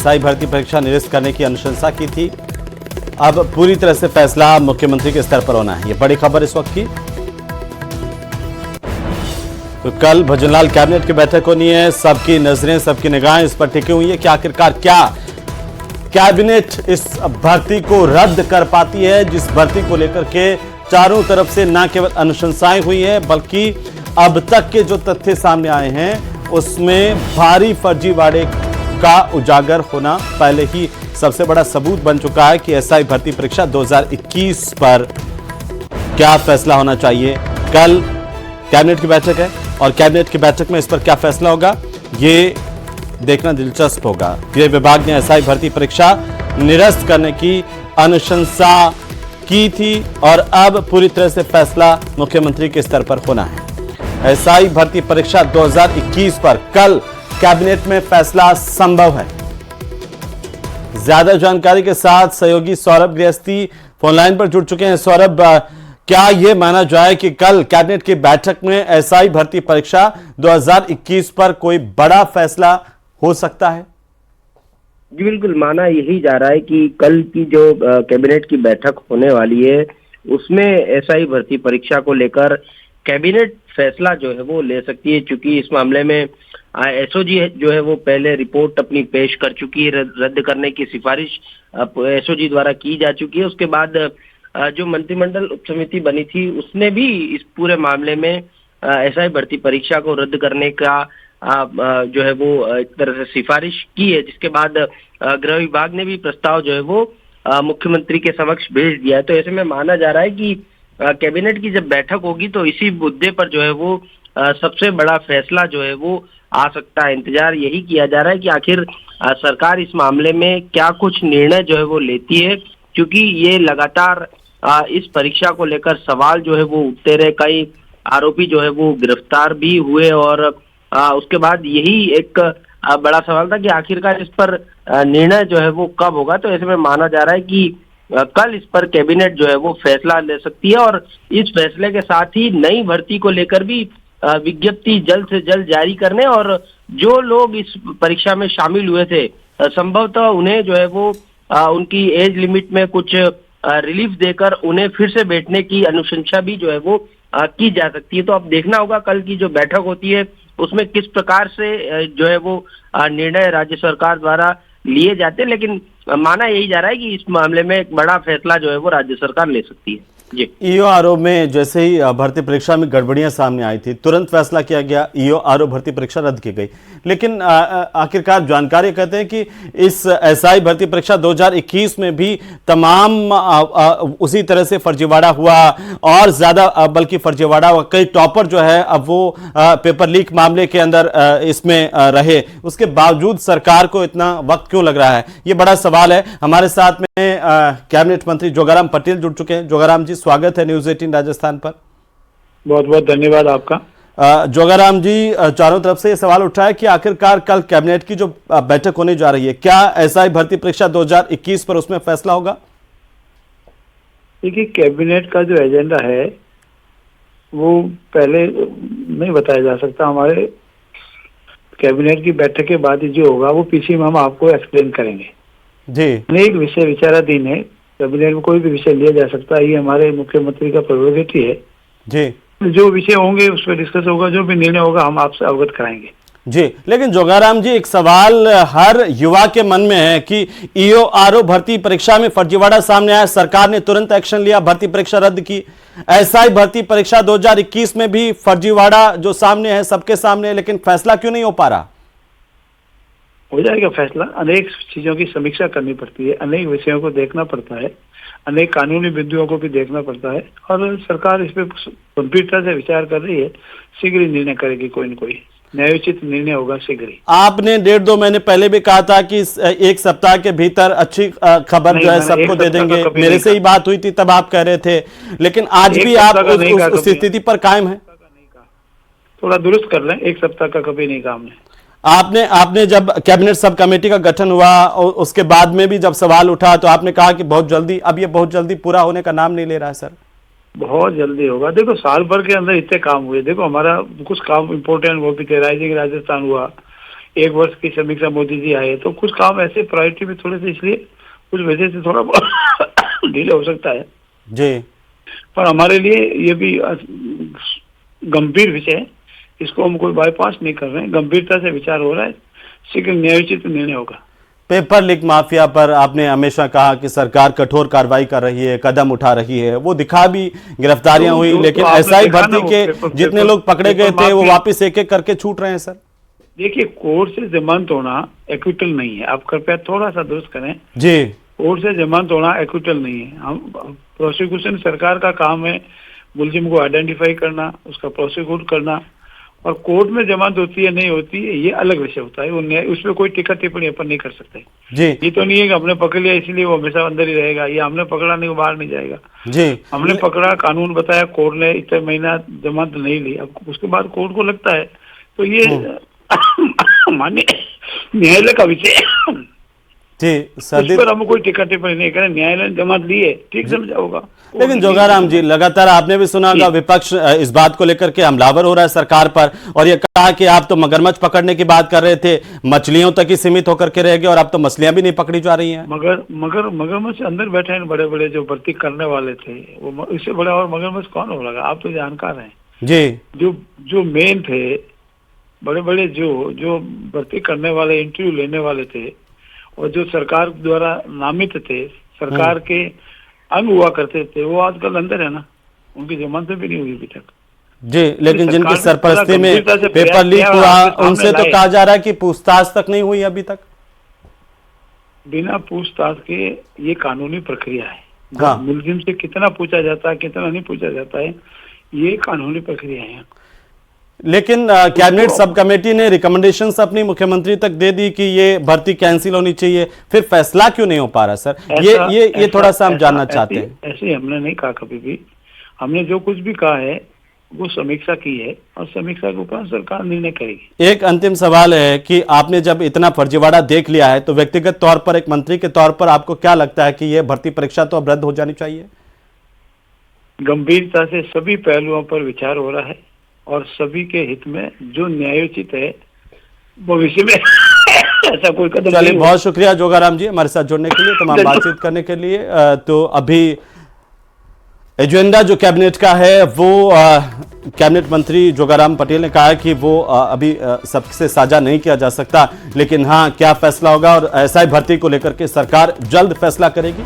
SI भर्ती परीक्षा निरस्त करने की अनुशंसा की थी। अब पूरी तरह से फैसला मुख्यमंत्री के स्तर पर होना है, ये बड़ी खबर इस वक्त की। तो कल भजनलाल कैबिनेट की बैठक होनी है, सबकी नजरें, सबकी निगाहें इस पर टिकी हुई है कि आखिरकार क्या कैबिनेट इस भर्ती को रद्द कर पाती है, जिस भर्ती को लेकर के चारों तरफ से न केवल अनुशंसाएं हुई है बल्कि अब तक के जो तथ्य सामने आए हैं उसमें भारी फर्जीवाड़े का उजागर होना पहले ही सबसे बड़ा सबूत बन चुका है कि एसआई भर्ती परीक्षा 2021 पर क्या फैसला होना चाहिए। कल कैबिनेट की बैठक है और कैबिनेट की बैठक में इस पर क्या फैसला होगा ये देखना दिलचस्प होगा। गृह विभाग ने एसआई भर्ती परीक्षा निरस्त करने की अनुशंसा की थी और अब पूरी तरह से फैसला मुख्यमंत्री के स्तर पर होना है। एसआई भर्ती परीक्षा 2021 पर कल कैबिनेट में फैसला संभव है। ज्यादा जानकारी के साथ सहयोगी सौरभ गृहस्थी फोनलाइन पर जुड़ चुके हैं। सौरभ, क्या यह माना जाए कि कल कैबिनेट की बैठक में एसआई भर्ती परीक्षा 2021 पर कोई बड़ा फैसला हो सकता है? जी बिल्कुल, माना यही जा रहा है कि कल की जो कैबिनेट की बैठक होने वाली है उसमें एसआई भर्ती परीक्षा को लेकर कैबिनेट फैसला जो है वो ले सकती है, क्योंकि इस मामले में एसओजी जो है वो पहले रिपोर्ट अपनी पेश कर चुकी है। रद्द करने की सिफारिश एसओजी द्वारा की जा चुकी है। उसके बाद जो मंत्रिमंडल उप समिति बनी थी उसने भी इस पूरे मामले में एसआई भर्ती परीक्षा को रद्द करने का जो है वो एक तरह से सिफारिश की है, जिसके बाद गृह विभाग ने भी प्रस्ताव जो है वो मुख्यमंत्री के समक्ष भेज दिया है। तो ऐसे में माना जा रहा है कि कैबिनेट की जब बैठक होगी तो इसी मुद्दे पर जो है वो सबसे बड़ा फैसला जो है वो आ सकता है। इंतजार यही किया जा रहा है कि आखिर सरकार इस मामले में क्या कुछ निर्णय जो है वो लेती है, क्योंकि ये लगातार इस परीक्षा को लेकर सवाल जो है वो उठते रहे। कई आरोपी जो है वो गिरफ्तार भी हुए और उसके बाद यही एक बड़ा सवाल था कि आखिरकार इस पर निर्णय जो है वो कब होगा। तो ऐसे में माना जा रहा है कि कल इस पर कैबिनेट जो है वो फैसला ले सकती है और इस फैसले के साथ ही नई भर्ती को लेकर भी विज्ञप्ति जल्द से जल्द जारी करने और जो लोग इस परीक्षा में शामिल हुए थे संभवतः उन्हें जो है वो उनकी एज लिमिट में कुछ रिलीफ देकर उन्हें फिर से बैठने की अनुशंसा भी जो है वो की जा सकती है। तो अब देखना होगा कल की जो बैठक होती है उसमें किस प्रकार से जो है वो निर्णय राज्य सरकार द्वारा लिए जाते हैं, लेकिन माना यही जा रहा है कि इस मामले में एक बड़ा फैसला जो है वो राज्य सरकार ले सकती है। जी, ईओआरओ में जैसे ही भर्ती परीक्षा में गड़बड़ियां सामने आई थी तुरंत फैसला किया गया, ईओआरओ भर्ती परीक्षा रद्द की गई। लेकिन आखिरकार जानकारी कहते हैं कि इस एसआई भर्ती परीक्षा 2021 में भी तमाम उसी तरह से फर्जीवाड़ा हुआ और ज्यादा बल्कि फर्जीवाड़ा हुआ। कई टॉपर जो है अब वो पेपर लीक मामले के अंदर इसमें रहे, उसके बावजूद सरकार को इतना वक्त क्यों लग रहा है, ये बड़ा सवाल है। हमारे साथ में कैबिनेट मंत्री जोगाराम पटेल जुड़ चुके हैं। जोगाराम जी, स्वागत है न्यूज 18 राजस्थान पर। बहुत बहुत धन्यवाद आपका। जोगाराम जी, चारों तरफ से ये सवाल उठा है कि आखिरकार कल कैबिनेट की जो बैठक होने जा रही है, क्या एसआई भर्ती परीक्षा 2021 पर उसमें फैसला होगा? देखिए, कैबिनेट का जो एजेंडा है वो पहले नहीं बताया जा सकता। हमारे कैबिनेट की बैठक के बाद ही जो होगा वो पीछे में हम आपको एक्सप्लेन करेंगे। जी, अनेक विषय विचाराधीन है, कैबिनेट में कोई भी विषय लिया जा सकता है, ये हमारे मुख्यमंत्री का प्रेरोगेटिव है। जी, जो विषय होंगे उस पर डिस्कस होगा, जो भी निर्णय होगा हम आपसे अवगत कराएंगे। जी, लेकिन जोगाराम जी, एक सवाल हर युवा के मन में है कि ईओआरओ भर्ती परीक्षा में फर्जीवाड़ा सामने आया, सरकार ने तुरंत एक्शन लिया, भर्ती परीक्षा रद्द की। एसआई भर्ती परीक्षा 2021 में भी फर्जीवाड़ा जो सामने है सबके सामने है, लेकिन फैसला क्यों नहीं हो पा रहा? हो जाएगा फैसला। अनेक चीजों की समीक्षा करनी पड़ती है, अनेक विषयों को देखना पड़ता है, अनेक कानूनी बिंदुओं को भी देखना पड़ता है और सरकार इस पे गंभीरता से विचार कर रही है। शीघ्र ही निर्णय करेगी, कोई न कोई न्यायोचित निर्णय होगा शीघ्र ही। आपने 1.5-2 महीने पहले भी कहा था कि एक सप्ताह के भीतर अच्छी खबर जो है सबको दे देंगे, मेरे से ही बात हुई थी तब आप कह रहे थे, लेकिन आज भी आप उस स्थिति पर कायम है? थोड़ा दुरुस्त कर लें, एक सप्ताह का कभी नहीं कहा हमने। आपने जब कैबिनेट सब कमेटी का गठन हुआ उसके बाद में भी जब सवाल उठा तो आपने कहा कि बहुत जल्दी, अब ये बहुत जल्दी पूरा होने का नाम नहीं ले रहा है सर। बहुत जल्दी होगा। देखो, साल भर के अंदर इतने काम हुए। देखो, हमारा कुछ काम इम्पोर्टेंट वो भी थे, राइजिंग राजस्थान हुआ, 1 वर्ष की समीक्षा मोदी जी आए, तो कुछ काम ऐसे प्रायोरिटी में थोड़े से, इसलिए कुछ वजह से थोड़ा डिले हो सकता है। जी। पर हमारे लिए ये भी गंभीर विषय है, इसको हम कोई बाईपास नहीं कर रहे हैं, गंभीरता से विचार हो रहा है, शीघ्र न्यायोचित निर्णय होगा। पेपर लीक माफिया पर आपने हमेशा कहा कि सरकार कठोर कार्रवाई कर रही है, कदम उठा रही है, वो दिखा भी, गिरफ्तारियां हुई, लेकिन एसआई भर्ती के जितने लोग पकड़े गए थे वो वापस एक एक करके छूट रहे हैं सर। देखिए, कोर्ट से जमानत होना एक्विटल नहीं है, आप कृपया थोड़ा सा दुरुस्त करें जी। कोर्ट से जमानत होना एक्विटल नहीं है। हम प्रोसिक्यूशन सरकार का काम है मुलजिम को आइडेंटिफाई करना, उसका प्रोसिक्यूट करना, और कोर्ट में जमानत होती है नहीं होती है ये अलग विषय होता है, वो उसमें कोई टिक्का टिप्पणी अपन नहीं कर सकते जी। ये तो नहीं है कि हमने पकड़ लिया इसलिए वो हमेशा अंदर ही रहेगा, ये हमने पकड़ा नहीं वो बाहर नहीं जाएगा जी। हमने पकड़ा, कानून बताया, कोर्ट ने इतने महीना जमानत नहीं ली, अब उसके बाद कोर्ट को लगता है तो ये मान्य न्यायालय का विषय जी उस पर हम कोई टिक्का टिप्पणी नहीं करें, न्यायालय ने जमानत ली है, ठीक समझा होगा। लेकिन जोगाराम जी, लगातार आपने भी सुना होगा विपक्ष इस बात को लेकर के हमलावर हो रहा है सरकार पर, और ये कहा कि आप तो मगरमच्छ पकड़ने की बात कर रहे थे, मछलियों तक ही सीमित होकर के रह गए और अब तो मछलियां भी नहीं पकड़ी जा रही हैं। मगरमच्छ अंदर बैठे हैं बड़े बड़े जो भर्ती करने वाले थे, वो इससे बड़ा और मगरमच्छ कौन हो लगा, आप तो जानकार हैं जी। जो मेन थे, बड़े बड़े जो भर्ती करने वाले, इंटरव्यू लेने वाले थे, और जो सरकार द्वारा नामित थे, सरकार के अंग हुआ करते थे, वो आजकल अंदर है ना, उनकी जमानत भी नहीं हुई अभी तक जी। लेकिन जिनकी सरपरस्ती में पेपर लीक हुआ उनसे तो कहा जा रहा है कि पूछताछ तक नहीं हुई अभी तक। बिना पूछताछ के ये कानूनी प्रक्रिया है। हाँ। मुलजिम से कितना पूछा जाता है, कितना नहीं पूछा जाता है, ये कानूनी प्रक्रिया है। लेकिन कैबिनेट सब कमेटी ने रिकमेंडेशंस अपनी मुख्यमंत्री तक दे दी कि ये भर्ती कैंसिल होनी चाहिए, फिर फैसला क्यों नहीं हो पा रहा सर? ये थोड़ा सा हम जानना चाहते हैं। ऐसे हमने नहीं कहा कभी भी, हमने जो कुछ भी कहा है वो समीक्षा की है और समीक्षा के ऊपर सरकार निर्णय करेगी। एक अंतिम सवाल है कि आपने जब इतना फर्जीवाड़ा देख लिया है तो व्यक्तिगत तौर पर, एक मंत्री के तौर पर आपको क्या लगता है कि ये भर्ती परीक्षा तो अब रद्द हो जानी चाहिए? गंभीरता से सभी पहलुओं पर विचार हो रहा है और सभी के हित में जो न्यायोचित है भविष्य में ऐसा कोई कदम। चलिए, बहुत शुक्रिया जोगाराम जी हमारे साथ जुड़ने के लिए, तमाम बातचीत करने के लिए। तो अभी एजेंडा जो कैबिनेट का है वो कैबिनेट मंत्री जोगाराम पटेल ने कहा है कि वो अभी सबसे साझा नहीं किया जा सकता, लेकिन हाँ, क्या फैसला होगा और एसआई भर्ती को लेकर के सरकार जल्द फैसला करेगी।